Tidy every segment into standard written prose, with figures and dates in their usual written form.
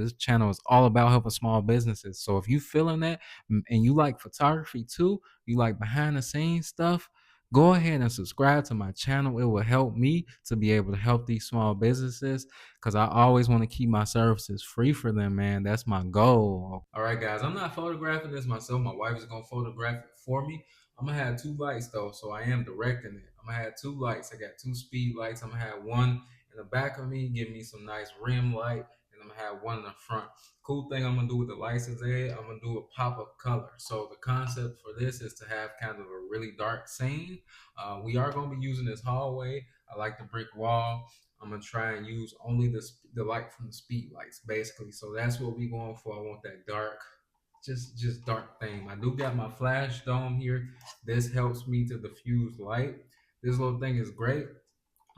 This channel is all about helping small businesses. So if you feeling that and you like photography too, you like behind the scenes stuff, go ahead and subscribe to my channel. It will help me to be able to help these small businesses because I always want to keep my services free for them, man. That's my goal. All right, guys, I'm not photographing this myself. My wife is going to photograph it for me. I'm going to have 2 lights though, so I am directing it. I'm going to have 2 lights. I got 2 speed lights. I'm going to have one in the back of me, give me some nice rim light, and I'm gonna have one in the front. Cool thing I'm gonna do with the license is I'm gonna do a pop-up color. So the concept for this is to have kind of a really dark scene. We are gonna be using this hallway. I like the brick wall. I'm gonna try and use only the light from the speed lights, basically. So that's what we going for. I want that dark, just dark theme. I do got my flash dome here. This helps me to diffuse light. This little thing is great.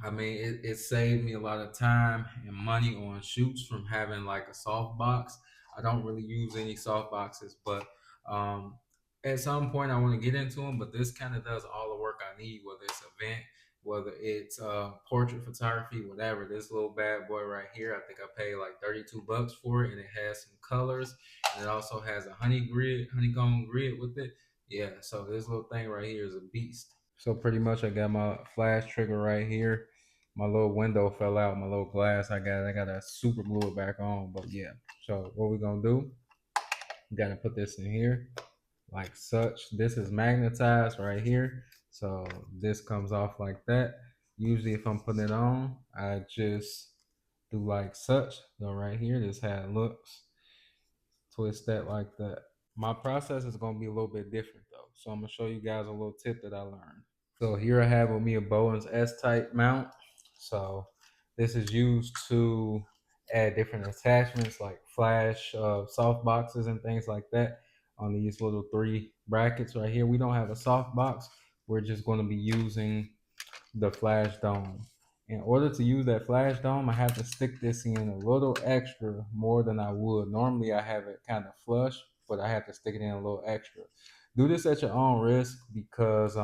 I mean, it saved me a lot of time and money on shoots from having like a soft box. I don't really use any soft boxes, but um, at some point I want to get into them. But this kind of does all the work I need, whether it's event, whether it's portrait photography, whatever. This little bad boy right here, I think I paid like $32 for it, and it has some colors, and it also has a honeycomb grid with it. Yeah, so this little thing right here is a beast. So pretty much I got my flash trigger right here. My little window fell out, my little glass. I gotta super glue it back on. But yeah. So what we're gonna do, we gotta put this in here like such. This is magnetized right here. So this comes off like that. Usually if I'm putting it on, I just do like such. So right here, this is how it looks. Twist that like that. My process is gonna be a little bit different though. So I'm gonna show you guys a little tip that I learned. So here I have with me a Bowen's S-type mount. So this is used to add different attachments like flash, soft boxes and things like that on these little 3 brackets right here. We don't have a soft box. We're just going to be using the flash dome. In order to use that flash dome, I have to stick this in a little extra more than I would. Normally I have it kind of flush, but I have to stick it in a little extra. Do this at your own risk because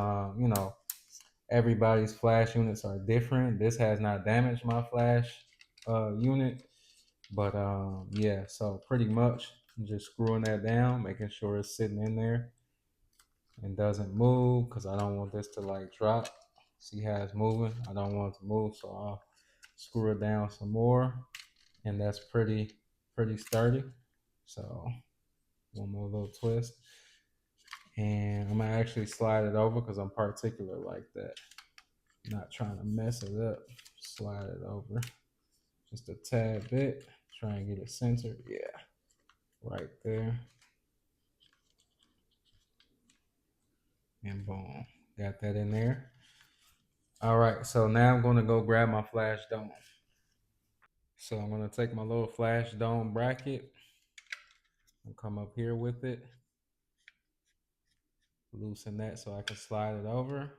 everybody's flash units are different. This has not damaged my flash unit, but yeah, so pretty much just screwing that down, making sure it's sitting in there and doesn't move because I don't want this to like drop. See how it's moving? I don't want it to move, so I'll screw it down some more, and that's pretty sturdy. So one more little twist, and I'm gonna actually slide it over because I'm particular like that. Not trying to mess it up. Slide it over just a tad bit. Try and get it centered. Yeah, right there. And boom, got that in there. All right, so now I'm gonna go grab my flash dome. So I'm gonna take my little flash dome bracket and come up here with it. Loosen that so I can slide it over.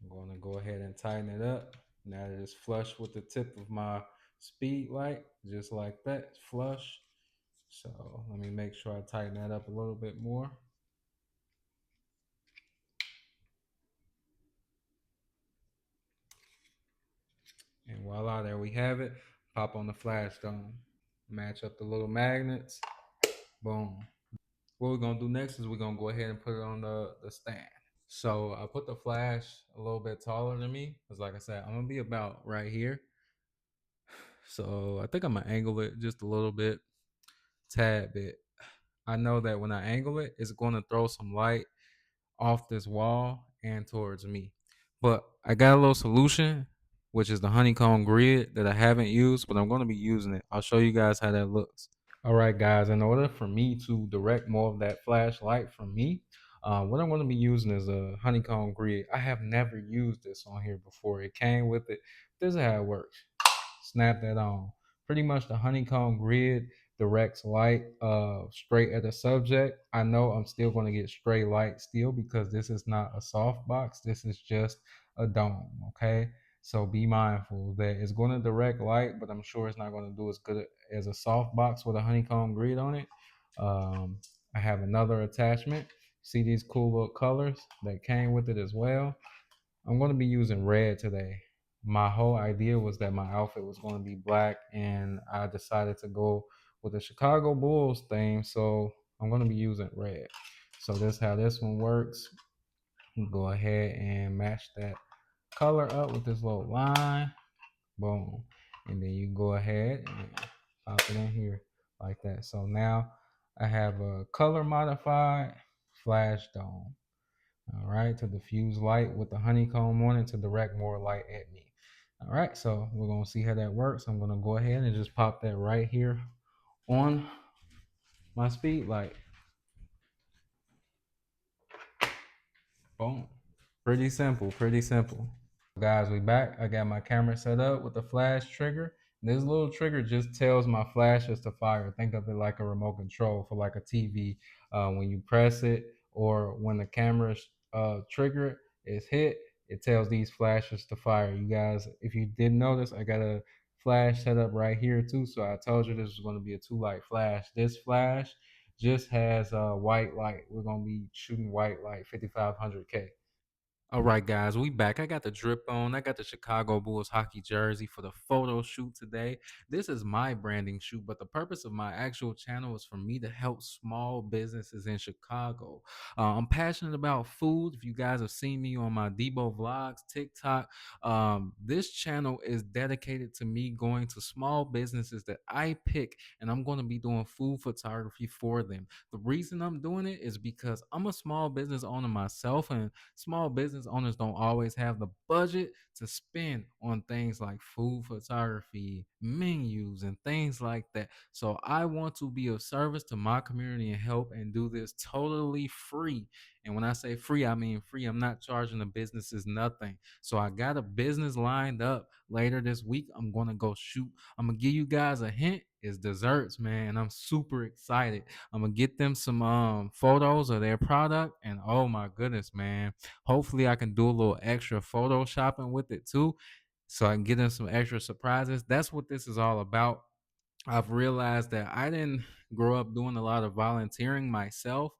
I'm gonna go ahead and tighten it up. Now that it's flush with the tip of my speed light, just like that, flush. So let me make sure I tighten that up a little bit more. And voila, there we have it. Pop on the flash dome. Match up the little magnets. Boom. What we're gonna do next is we're gonna go ahead and put it on the stand. So I put the flash a little bit taller than me because like I said, I'm gonna be about right here. So I think I'm gonna angle it just a little bit, tad bit. I know that when I angle it, it's gonna throw some light off this wall and towards me. But I got a little solution, which is the honeycomb grid that I haven't used, but I'm gonna be using it. I'll show you guys how that looks. All right, guys, in order for me to direct more of that flashlight from me, what I'm going to be using is a honeycomb grid. I have never used this on here before. It came with it. This is how it works. Snap that on. Pretty much the honeycomb grid directs light straight at the subject. I know I'm still going to get straight light still because this is not a soft box. This is just a dome, okay? So be mindful that it's going to direct light, but I'm sure it's not going to do as good as a soft box with a honeycomb grid on it. I have another attachment. See these cool little colors that came with it as well. I'm going to be using red today. My whole idea was that my outfit was going to be black, and I decided to go with the Chicago Bulls theme. So I'm going to be using red. So this is how this one works. Go ahead and match that color up with this little line. Boom. And then you go ahead and pop it in here like that. So now I have a color modified flash dome. All right, to diffuse light with the honeycomb on it to direct more light at me. All right, so we're gonna see how that works. I'm gonna go ahead and just pop that right here on my speed light. Boom. Pretty simple, pretty simple. Guys, we back. I got my camera set up with the flash trigger. This little trigger just tells my flashes to fire. Think of it like a remote control for like a TV. When you press it or when the camera trigger is hit, it tells these flashes to fire. You guys, if you didn't notice, I got a flash set up right here too. So I told you this was going to be a 2 light flash. This flash just has a white light. We're going to be shooting white light 5500K. All right, guys, we back. I got the drip on. I got the Chicago Bulls hockey jersey for the photo shoot today. This is my branding shoot, but the purpose of my actual channel is for me to help small businesses in Chicago. I'm passionate about food. If you guys have seen me on my Debo vlogs, TikTok, this channel is dedicated to me going to small businesses that I pick, and I'm going to be doing food photography for them. The reason I'm doing it is because I'm a small business owner myself, and small business owners don't always have the budget to spend on things like food photography, menus, and things like that. So I want to be of service to my community and help and do this totally free. And when I say free, I mean free. I'm not charging the businesses nothing. So I got a business lined up later this week. I'm going to go shoot. I'm going to give you guys a hint. It's desserts, man. And I'm super excited. I'm gonna get them some photos of their product, and oh my goodness, man. Hopefully I can do a little extra photoshopping with it too, so I can get them some extra surprises. That's what this is all about. I've realized that I didn't grow up doing a lot of volunteering myself.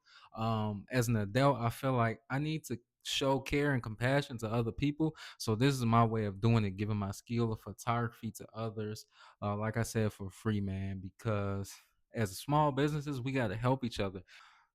As an adult, I feel like I need to show care and compassion to other people. So this is my way of doing it, giving my skill of photography to others. Like I said, for free, man, because as small businesses, we got to help each other.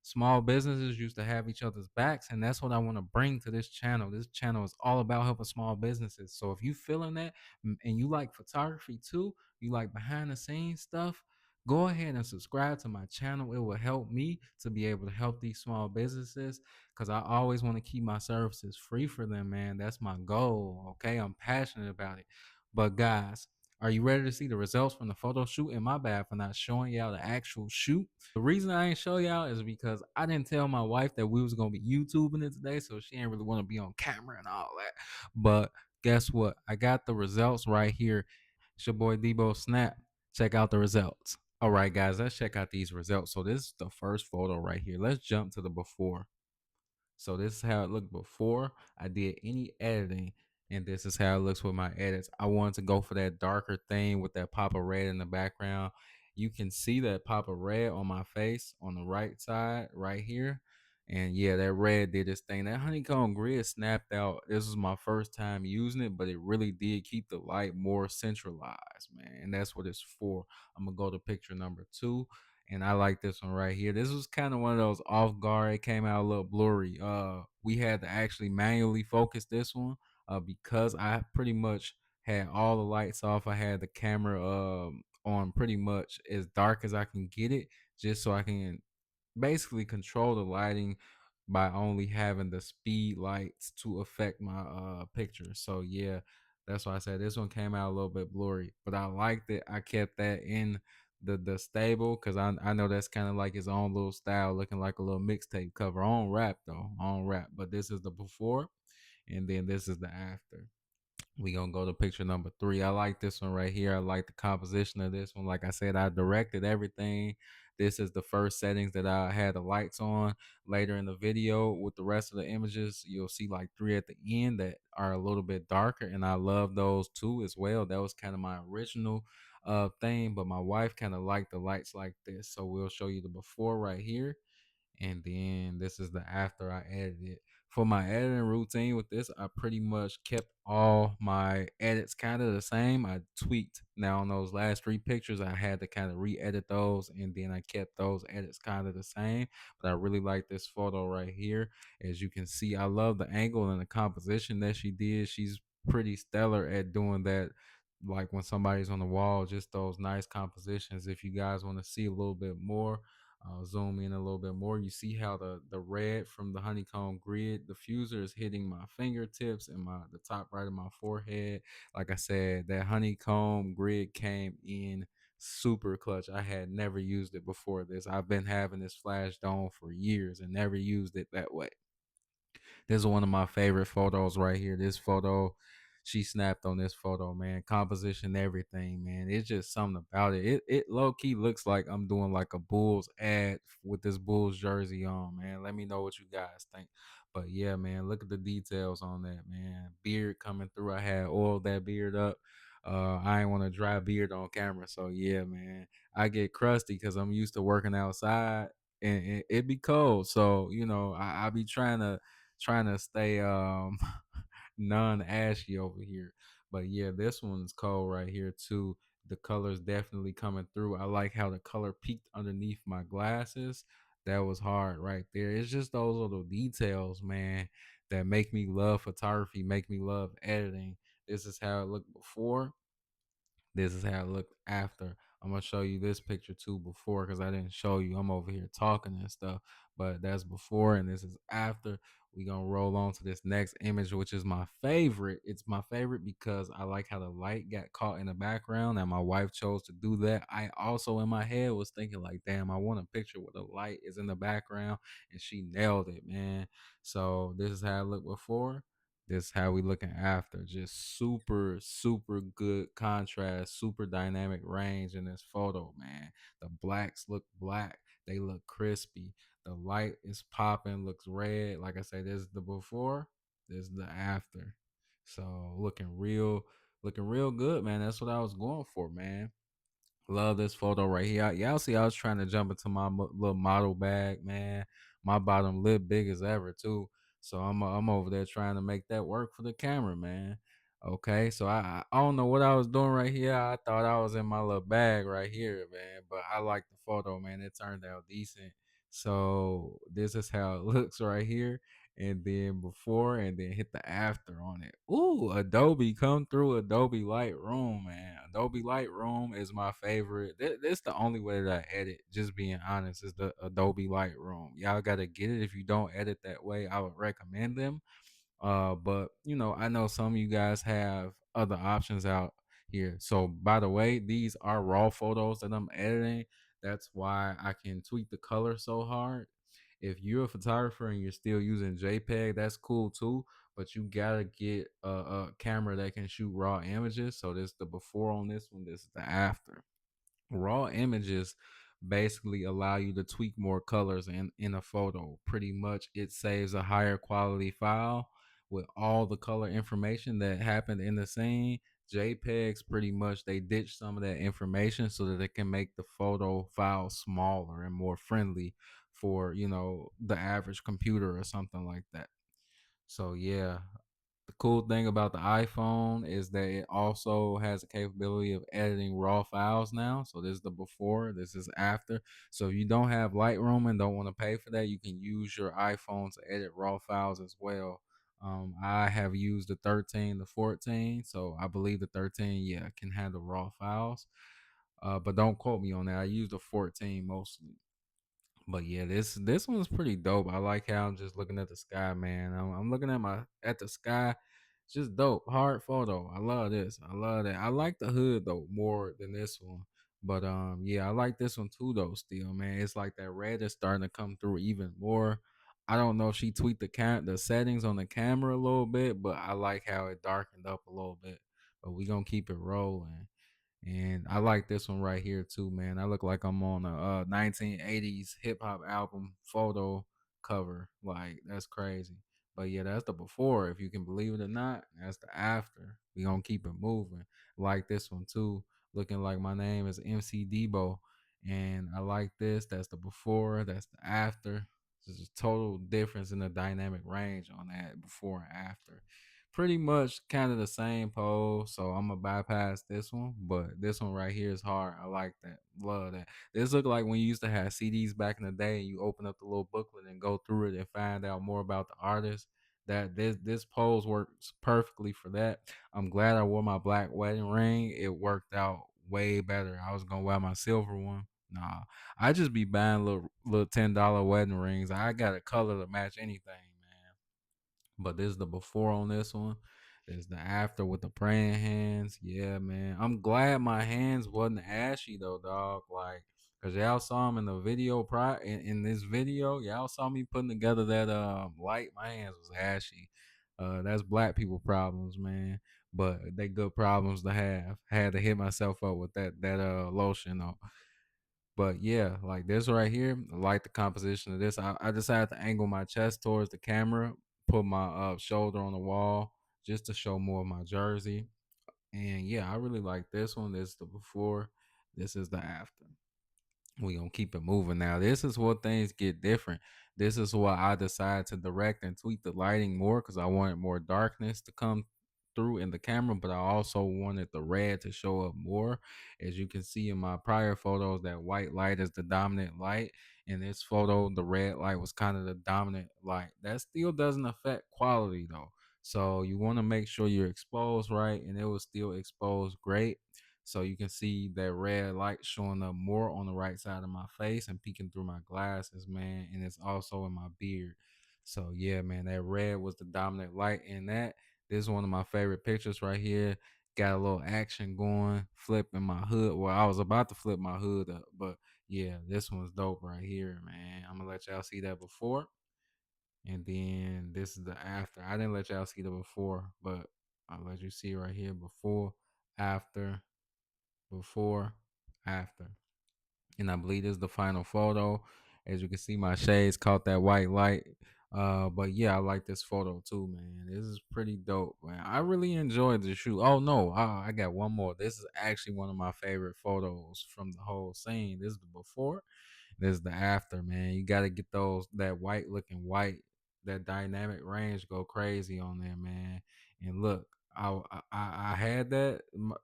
Small businesses used to have each other's backs, and that's what I want to bring to this channel. This channel is all about helping small businesses. So if you feeling that, and you like photography too, you like behind the scenes stuff, go ahead and subscribe to my channel. It will help me to be able to help these small businesses, because I always want to keep my services free for them, man. That's my goal. Okay, I'm passionate about it. But guys, are you ready to see the results from the photo shoot? And my bad for not showing y'all the actual shoot. The reason I ain't show y'all is because I didn't tell my wife that we was gonna be YouTubing it today, so she ain't really want to be on camera and all that. But guess what? I got the results right here. It's your boy Debbosnapped. Check out the results. All right, guys, let's check out these results. So this is the first photo right here. Let's jump to the before. So this is how it looked before I did any editing, and this is how it looks with my edits. I wanted to go for that darker thing with that pop of red in the background. You can see that pop of red on my face on the right side right here. And yeah, that red did this thing. That honeycomb grid snapped out. This was my first time using it, but it really did keep the light more centralized, man. And that's what it's for. I'm gonna go to picture number 2, and I like this one right here. This was kind of one of those off guard. It came out a little blurry. We had to actually manually focus this one because I pretty much had all the lights off. I had the camera on pretty much as dark as I can get it, just so I can basically control the lighting by only having the speed lights to affect my picture. So yeah, that's why I said this one came out a little bit blurry, but I liked it. I kept that in the stable because I know that's kind of like his own little style, looking like a little mixtape cover. On rap though, on rap. But this is the before, and then this is the after. We gonna go to picture number 3. I like this one right here. I like the composition of this one. Like I said, I directed everything. This is the first settings that I had the lights on. Later in the video with the rest of the images, you'll see like 3 at the end that are a little bit darker, and I love those too as well. That was kind of my original thing, but my wife kind of liked the lights like this. So we'll show you the before right here, and then this is the after I edited for my editing routine with this, I pretty much kept all my edits kind of the same. I tweaked now on those last three pictures. I had to kind of re-edit those, and then I kept those edits kind of the same. But I really like this photo right here. As you can see, I love the angle and the composition that she did. She's pretty stellar at doing that. Like when somebody's on the wall, just those nice compositions. If you guys want to see a little bit more, I'll zoom in a little bit more. You see how the red from the honeycomb grid diffuser is hitting my fingertips and the top right of my forehead. Like I said, that honeycomb grid came in super clutch. I had never used it before this. I've been having this flash dome for years and never used it that way. This is one of my favorite photos right here. This photo, she snapped on this photo, man. Composition, everything, man. It's just something about it. It low key looks like I'm doing like a Bulls ad with this Bulls jersey on, man. Let me know what you guys think. But yeah, man, look at the details on that, man. Beard coming through. I had oiled that beard up. I ain't want to dry beard on camera, so yeah, man. I get crusty because I'm used to working outside and it be cold. So I be trying to stay non-ashy over here. But yeah, this one's cold right here too. The color's definitely coming through. I like how the color peeked underneath my glasses. That was hard right there. It's just those little details, man, that make me love photography, make me love editing. This is how it looked before. This is how it looked after. I'm gonna show you this picture too before because I didn't show you. I'm over here talking and stuff, but that's before and this is after. We gonna roll on to this next image, which is my favorite. It's my favorite because I like how the light got caught in the background and my wife chose to do that. I also in my head was thinking like, damn, I want a picture where the light is in the background, and she nailed it, man. So this is how it looked before. This how we looking after. Just super, super good contrast, super dynamic range in this photo, man. The blacks look black. They look crispy. The light is popping, looks red. Like I say, this is the before, this is the after. So looking real good, man. That's what I was going for, man. Love this photo right here. Y'all see, I was trying to jump into my little model bag, man. My bottom lip big as ever too. So I'm over there trying to make that work for the camera, man. Okay, so I don't know what I was doing right here. I thought I was in my little bag right here, man. But I like the photo, man. It turned out decent. So this is how it looks right here, and then before, and then hit the after on it. Ooh, Adobe come through. Adobe Lightroom, man. Adobe Lightroom is my favorite. This the only way that I edit, just being honest, is the Adobe Lightroom. Y'all gotta get it. If you don't edit that way, I would recommend them. But I know some of you guys have other options out here. So by the way, these are raw photos that I'm editing. That's why I can tweak the color so hard. If you're a photographer and you're still using JPEG, that's cool too. But you gotta get a camera that can shoot raw images. So this is the before on this one. This is the after. Raw images basically allow you to tweak more colors in a photo. Pretty much it saves a higher quality file with all the color information that happened in the scene. JPEGs pretty much they ditch some of that information so that it can make the photo file smaller and more friendly for the average computer or something like that. So yeah, the cool thing about the iPhone is that it also has a capability of editing raw files now. So this is the before, this is after. So if you don't have Lightroom and don't want to pay for that, you can use your iPhone to edit raw files as well. I have used the 13, the 14, so I believe the 13, yeah, can handle raw files. But don't quote me on that. I use the 14 mostly. But yeah, this one's pretty dope. I like how I'm just looking at the sky, man. I'm looking at the sky. It's just dope. Hard photo. I love this. I love that. I like the hood though more than this one. But yeah, I like this one too though. Still, man, it's like that red is starting to come through even more. I don't know if she tweaked the settings on the camera a little bit, but I like how it darkened up a little bit. But we gonna keep it rolling. And I like this one right here too, man. I look like I'm on a 1980s hip hop album photo cover. Like that's crazy. But yeah, that's the before. If you can believe it or not, that's the after. We gonna keep it moving. Like this one too, looking like my name is MC Debo, and I like this. That's the before. That's the after. There's a total difference in the dynamic range on that before and after. Pretty much kind of the same pose, so I'm gonna bypass this one, but this one right here is hard. I like that, love that. This look like when you used to have CDs back in the day, and you open up the little booklet and go through it and find out more about the artist. That this pose works perfectly for that. I'm glad I wore my black wedding ring. It worked out way better. I was gonna wear my silver one. Nah, I just be buying little $10 wedding rings. I got a color to match anything, man. But this is the before on this one. There's the after with the praying hands. Yeah, man. I'm glad my hands wasn't ashy though, dog. Like, cause y'all saw him in the video in this video. Y'all saw me putting together that light. My hands was ashy. That's black people problems, man. But they good problems to have. Had to hit myself up with that lotion though. But yeah, like this right here, I like the composition of this. I decided to angle my chest towards the camera, put my shoulder on the wall just to show more of my jersey. And yeah, I really like this one. This is the before, this is the after. We gonna keep it moving now. This is what things get different. This is why I decided to direct and tweak the lighting more because I wanted more darkness to come through in the camera, but I also wanted the red to show up more. As you can see in my prior photos, that white light is the dominant light. In this photo, the red light was kind of the dominant light. That still doesn't affect quality though. So you want to make sure you're exposed right, and it was still exposed great. So you can see that red light showing up more on the right side of my face and peeking through my glasses, man. And it's also in my beard. So yeah, man, that red was the dominant light in that. This is one of my favorite pictures right here. Got a little action going, flipping my hood. Well, I was about to flip my hood up, but yeah, this one's dope right here, man. I'm gonna let y'all see that before. And then this is the after. I didn't let y'all see the before, but I'll let you see right here before, after, before, after. And I believe this is the final photo. As you can see, my shades caught that white light. But yeah, I like this photo too, man. This is pretty dope, man. I really enjoyed the shoot. Oh no, I got one more. This is actually one of my favorite photos from the whole scene. This is the before. There's the after, man. You got to get those that white looking white, that dynamic range go crazy on there, man. And look, I had that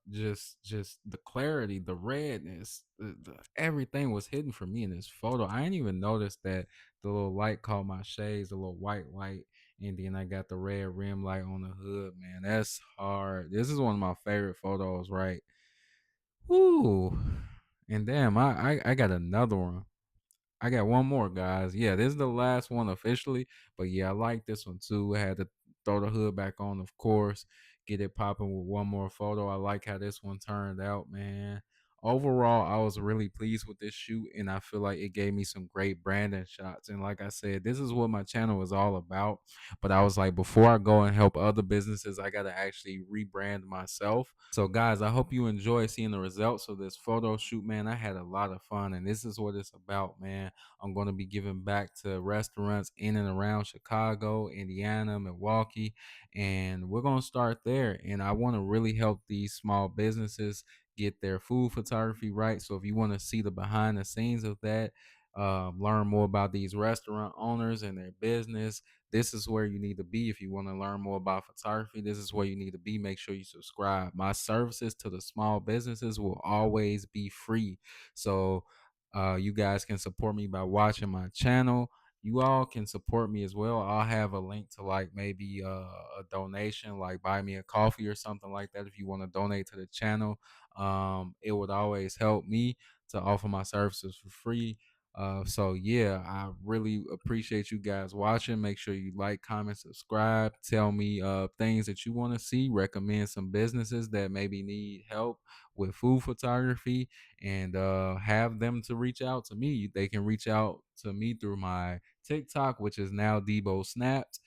just the clarity, the redness, everything was hidden for me in this photo. I didn't even notice that the little light caught my shades, the little white light, and then I got the red rim light on the hood, man. That's hard. This is one of my favorite photos, right? Woo. And damn, I got another one. I got one more, guys. Yeah, this is the last one officially, but yeah, I like this one too. I had to throw the hood back on, of course, get it popping with one more photo. I like how this one turned out, man. Overall, I was really pleased with this shoot, and I feel like it gave me some great branding shots. And like I said, this is what my channel is all about. But I was like, before I go and help other businesses, I got to actually rebrand myself. So, guys, I hope you enjoy seeing the results of this photo shoot, man. I had a lot of fun, and this is what it's about, man. I'm going to be giving back to restaurants in and around Chicago, Indiana, Milwaukee, and we're going to start there. And I want to really help these small businesses get their food photography right. So if you want to see the behind the scenes of that, learn more about these restaurant owners and their business, this is where you need to be. If you want to learn more about photography, this is where you need to be. Make sure you subscribe. My services to the small businesses will always be free. So you guys can support me by watching my channel. You all can support me as well. I'll have a link to like maybe a donation, like buy me a coffee or something like that. If you want to donate to the channel, it would always help me to offer my services for free. So yeah, I really appreciate you guys watching. Make sure you like, comment, subscribe. Tell me things that you want to see. Recommend some businesses that maybe need help with food photography, and have them to reach out to me. They can reach out to me through my TikTok, which is now Debbosnapped.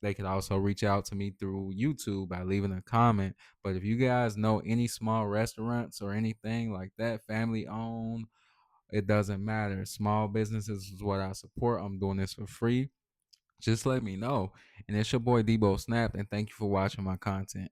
They can also reach out to me through YouTube by leaving a comment. But if you guys know any small restaurants or anything like that, family owned, it doesn't matter. Small businesses is what I support. I'm doing this for free. Just let me know. And it's your boy Debbosnapped, and thank you for watching my content.